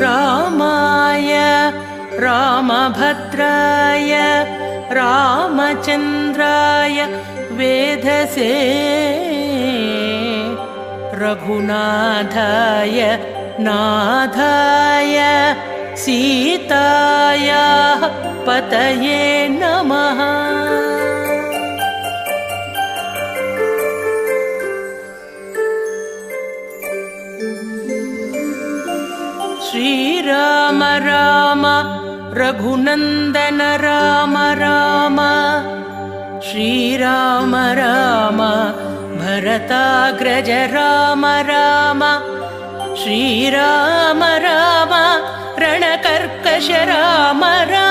रामाय रामभद्राय रामचन्द्राय वेधसे रघुनाथाय नाथाय सीतायाः पतये नमः। श्रीराम राम रघुनन्दन राम राम श्रीराम राम भरताग्रज राम राम श्रीराम राम रणकर्कश राम राम।